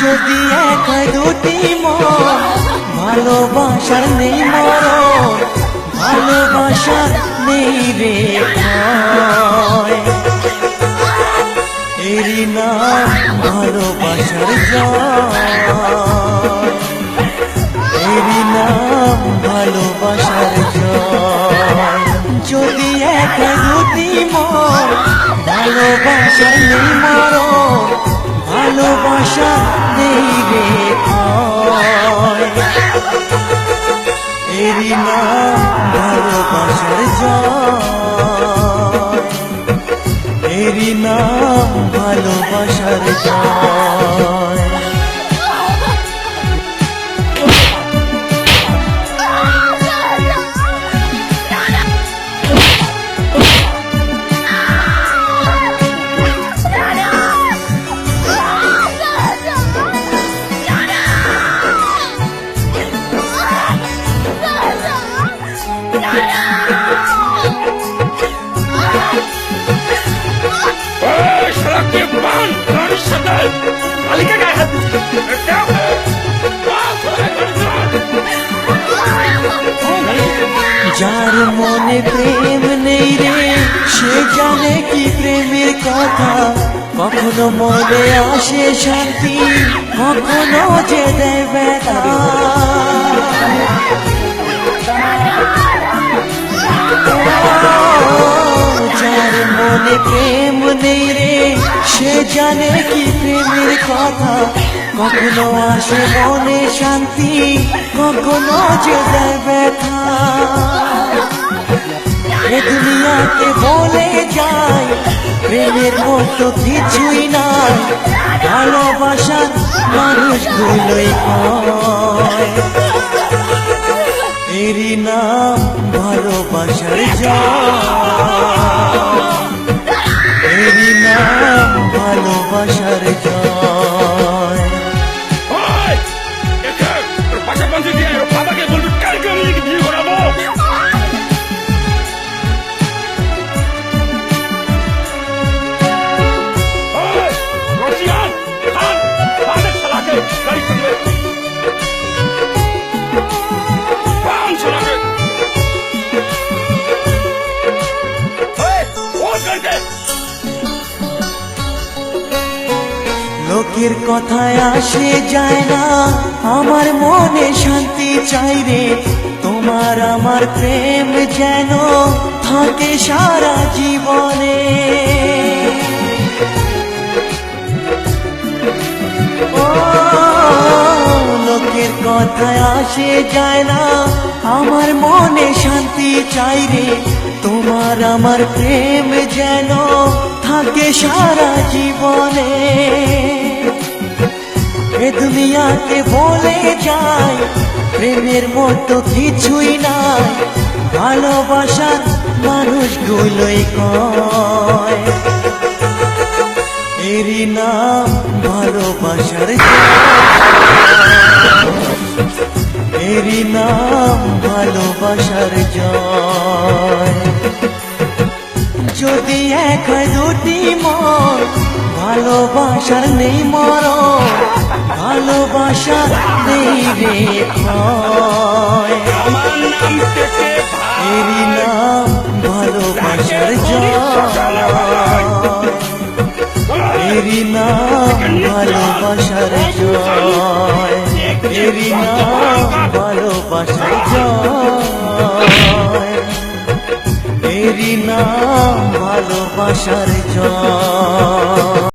যদি এক দুটি মন ভালোবাসার নেই মরণ, ভালোবাসার নেই রে ক্ষয়। এরই নাম ভালোবাসার জয়, এরই নাম ভালোবাসার জয়। যদি এক দুটি মন ভালোবাসার নেই মরণ, ভালোবাসা নেই রে ক্ষয়। এরই নাম ভালোবাসার জয়, এরই নাম ভালোবাসার জয়। যার মনে প্রেম নেই রে সে জানে কি প্রেমের কথা, কখনো মনে আসে শান্তি, কখনো যে দেয় ব্যথা। যার মনে প্রেম নেই রে সে জানে কি প্রেমের কথা, কখনো আসে মনে শান্তি, কখনো যে দেয় ব্যথা। এ দুনিয়াতে বলে যায় প্রেমের মতো কিছুই নাই, ভালোবাসার মানুষগুলোই কয়। এরই নাম ভালোবাসার জয়, এরই নাম ভালোবাসার জয়। লোকের কথায় আসে যায় না, আমার মনে শান্তি চাই রে, তোমার আমার প্রেম যেন থাকে সারা জীবনে। ও লোকের কথায় আসে যায় না, আমার মনে শান্তি চাই রে, তোমার আমার প্রেম যেন থাকে সারা জীবনে। এ দুনিয়াতে বলে যায় প্রেমের মতো কিছুই নাই, ভালোবাসার মানুষগুলোই কয়। এরই নাম ভালোবাসার জয়, এরই নাম ভালোবাসার জয়। যদি এক দুটি মন ভালোবাসার নেই মরণ, ভালোবাসার নেই রে ক্ষয়। এরই নাম ভালোবাসার জয়, এরই নাম ভালোবাসার জয়, এরই নাম ভালোবাসার জয়, এরই নাম ভালোবাসার জয়।